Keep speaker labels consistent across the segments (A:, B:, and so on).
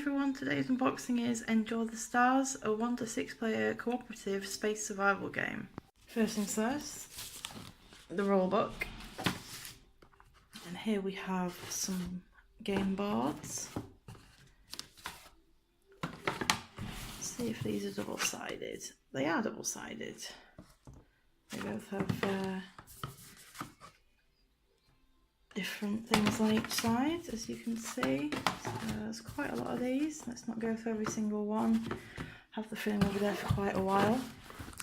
A: everyone, today's unboxing is Enjoy the Stars, a 1 to 6 player cooperative space survival game. First things first, the rule book. And here we have some game boards. Let's see if these are double-sided. They are double-sided. They both have different things on each side, as you can see. So there's quite a lot of these. Let's not go through every single one. Have the film over there for quite a while.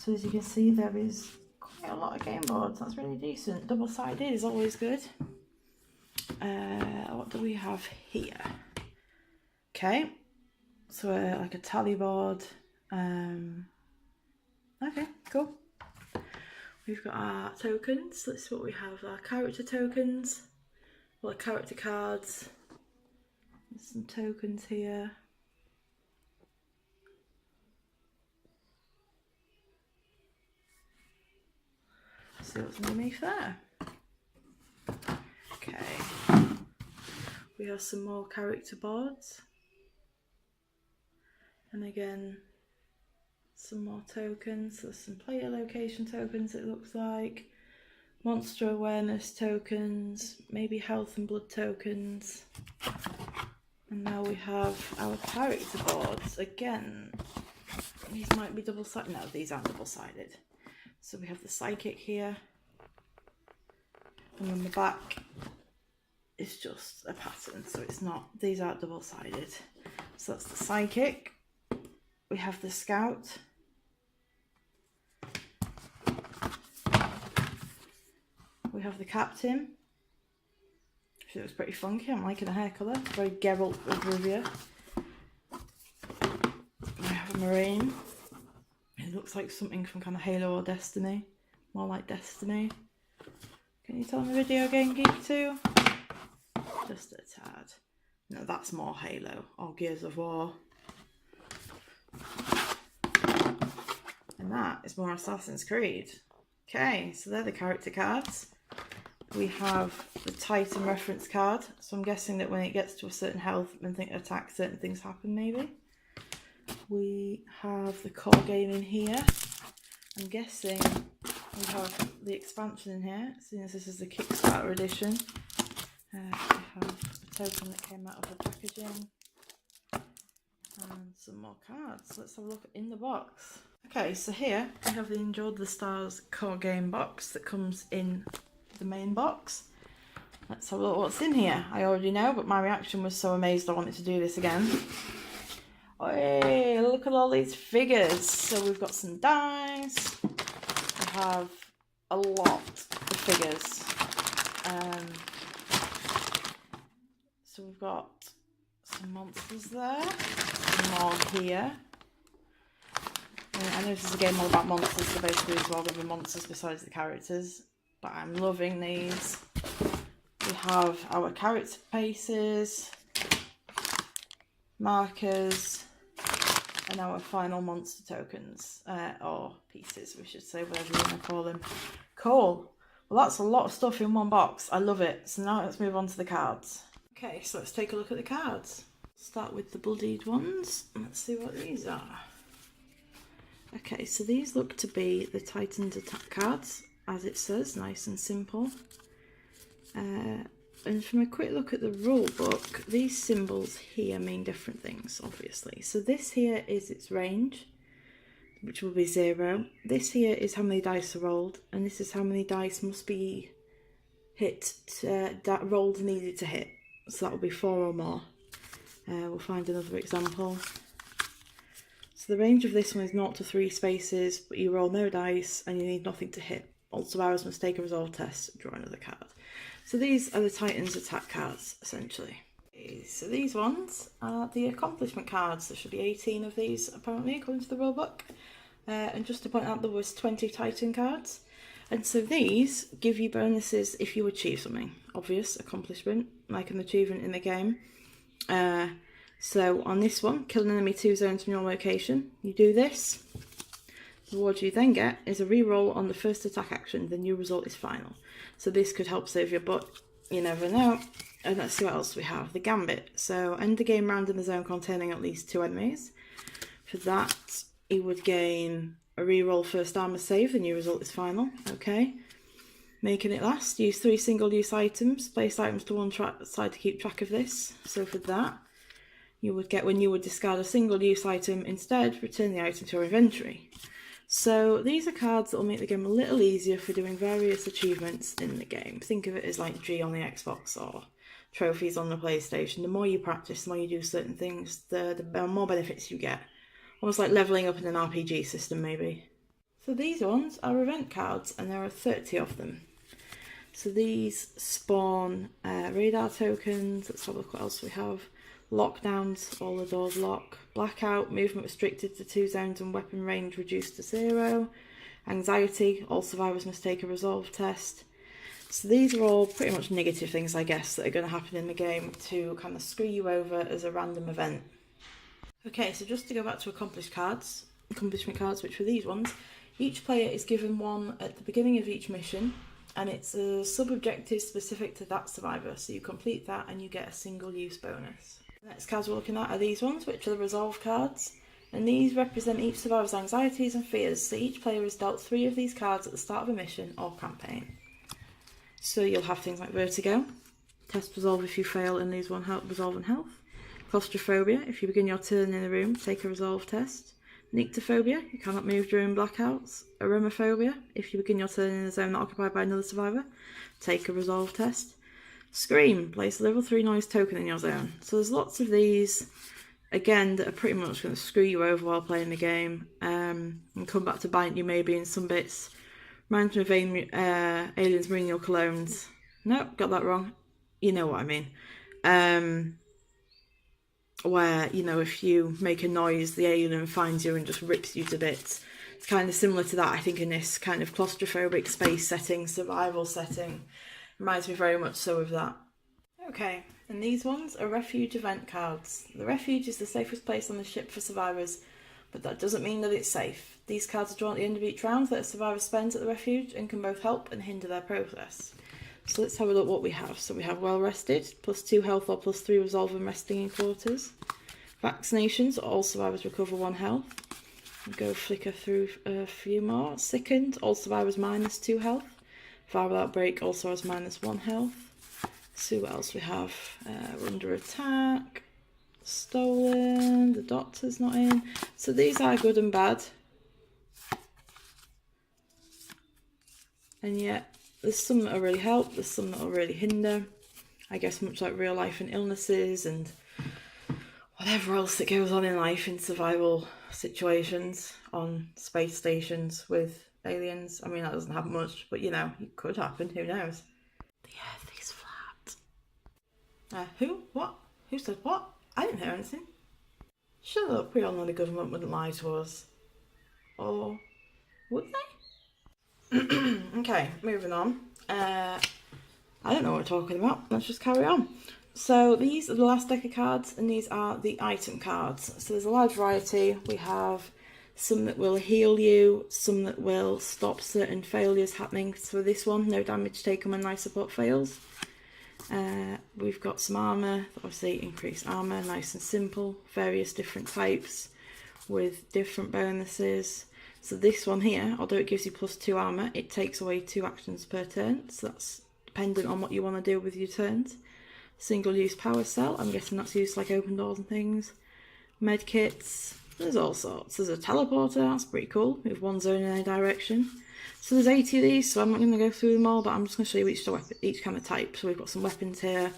A: So as you can see, there is quite a lot of game boards. That's really decent. Double-sided is always good. What do we have here? Okay, so like a tally board. Okay, cool. We've got our tokens. Let's see what we have. Our character tokens. Well, character cards. There's some tokens here. Let's see what's underneath there. Okay. We have some more character boards. And again, some more tokens. There's some player location tokens, it looks like. Monster awareness tokens, maybe health and blood tokens. And now we have our character boards. Again, these might be double-sided. No, these aren't double-sided. So we have the psychic here. And on the back, it's just a pattern, so it's not, these aren't double-sided. So that's the psychic. We have the scout. We have the captain. She looks pretty funky. I'm liking the hair colour. Very Geralt of Rivia. We have a marine. It looks like something from kind of Halo or Destiny. More like Destiny. Can you tell I'm a video game geek too? Just a tad. No, that's more Halo or Gears of War. And that is more Assassin's Creed. Okay, so they're the character cards. We have the Titan reference card, so I'm guessing that when it gets to a certain health and attack, certain things happen maybe. We have the core game in here. I'm guessing we have the expansion in here, seeing as this is the Kickstarter edition. We have a token that came out of the packaging. And some more cards. Let's have a look in the box. Okay, so here we have the Enjoy the Stars core game box that comes in the main box. Let's have a look what's in here. I already know, but my reaction was so amazed I wanted to do this again. Hey, look at all these figures. So we've got some dice. We have a lot of figures. So we've got some monsters there. Some more here. I know this is a game all about monsters, so basically there's all going to be monsters besides the characters. But I'm loving these. We have our character faces, markers, and our final monster tokens, or pieces, we should say, whatever you want to call them. Cool. Well, that's a lot of stuff in one box. I love it. So now let's move on to the cards. Okay, so let's take a look at the cards. Start with the bloodied ones. Let's see what these are. Okay, so these look to be the Titan's attack cards. As it says, nice and simple. And from a quick look at the rule book, these symbols here mean different things, obviously. So this here is its range, which will be 0. This here is how many dice are rolled, and this is how many dice must be rolled needed to hit. So that will be 4 or more. We'll find another example. So the range of this one is 0 to 3 spaces, but you roll no dice and you need nothing to hit. Also, hours must take a resolve test, draw another card. So these are the Titan's attack cards, essentially. So these ones are the accomplishment cards. There should be 18 of these, apparently, according to the rulebook. And just to point out, there was 20 Titan cards. And so these give you bonuses if you achieve something. Obvious accomplishment, like an achievement in the game. So on this one, kill an enemy 2 zones from your location. You do this. The reward you then get is a reroll on the first attack action. The new result is final. So this could help save your butt you never know. And let's see what else we have. The Gambit. So end the game round in the zone containing at least 2 enemies. For that, he would gain a reroll first armor save. The new result is final. Okay. Making it last. Use 3 single-use items. Place items to one side to keep track of this. So for that, you would get, when you would discard a single-use item, instead return the item to your inventory. So these are cards that will make the game a little easier for doing various achievements in the game. Think of it as like G on the Xbox or trophies on the PlayStation. The more you practice, the more you do certain things, the more benefits you get. Almost like levelling up in an RPG system, maybe. So these ones are event cards, and there are 30 of them. So these spawn radar tokens. Let's have a look what else we have. Lockdowns, all the doors lock. Blackout, movement restricted to 2 zones and weapon range reduced to 0. Anxiety, all survivors must take a resolve test. So these are all pretty much negative things, I guess, that are going to happen in the game to kind of screw you over as a random event. Okay, so just to go back to accomplishment cards, which were these ones, each player is given one at the beginning of each mission, and it's a sub-objective specific to that survivor, so you complete that and you get a single-use bonus. The next cards we're looking at are these ones, which are the resolve cards, and these represent each survivor's anxieties and fears, so each player is dealt 3 of these cards at the start of a mission or campaign. So you'll have things like vertigo, test resolve if you fail and lose 1 resolve and health. Claustrophobia, if you begin your turn in a room, take a resolve test. Nyctophobia, you cannot move during blackouts. Aromophobia, if you begin your turn in a zone not occupied by another survivor, take a resolve test. Scream, place a level 3 noise token in your zone. So there's lots of these, again, that are pretty much going to screw you over while playing the game, and come back to bite you maybe in some bits. Reminds me of Aliens Menial Colognes. Nope, got that wrong. You know what I mean. Where, you know, if you make a noise, the alien finds you and just rips you to bits. It's kind of similar to that, I think, in this kind of claustrophobic space setting, survival setting. Reminds me very much so of that. Okay, and these ones are refuge event cards. The refuge is the safest place on the ship for survivors, but that doesn't mean that it's safe. These cards are drawn at the end of each round that a survivor spends at the refuge and can both help and hinder their progress. So let's have a look what we have. So we have well rested, +2 health or +3 resolve and resting in quarters. Vaccinations, all survivors recover 1 health. We'll go flicker through a few more. Sickened, all survivors -2 health. Viral outbreak also has -1 health. See what else we have. We're under attack. Stolen, the doctor's not in. So these are good and bad. And yet, there's some that will really help, there's some that will really hinder. I guess much like real life and illnesses and whatever else that goes on in life in survival situations on space stations with aliens. I mean, that doesn't happen much, but you know, it could happen, who knows? The earth is flat. Who? What? Who said what? I didn't hear anything. Shut up, we all know the government wouldn't lie to us. Or would they? Okay, moving on. I don't know what we're talking about. Let's just carry on. So these are the last deck of cards, and these are the item cards. So there's a large variety. We have some that will heal you, some that will stop certain failures happening. So this one, no damage taken when life support fails. We've got some armour, obviously increased armour, nice and simple. Various different types with different bonuses. So this one here, although it gives you +2 armour, it takes away 2 actions per turn. So that's dependent on what you want to do with your turns. Single-use power cell, I'm guessing that's used to like open doors and things. Med kits, there's all sorts. There's a teleporter, that's pretty cool. Move 1 zone in any direction. So there's 80 of these, so I'm not going to go through them all, but I'm just going to show you each kind of type. So we've got some weapons here.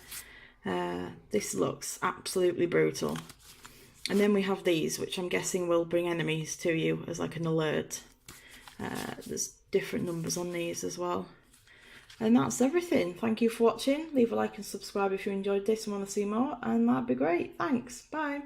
A: This looks absolutely brutal. And then we have these, which I'm guessing will bring enemies to you as like an alert. There's different numbers on these as well. And that's everything. Thank you for watching. Leave a like and subscribe if you enjoyed this and want to see more, and that'd be great. Thanks. Bye.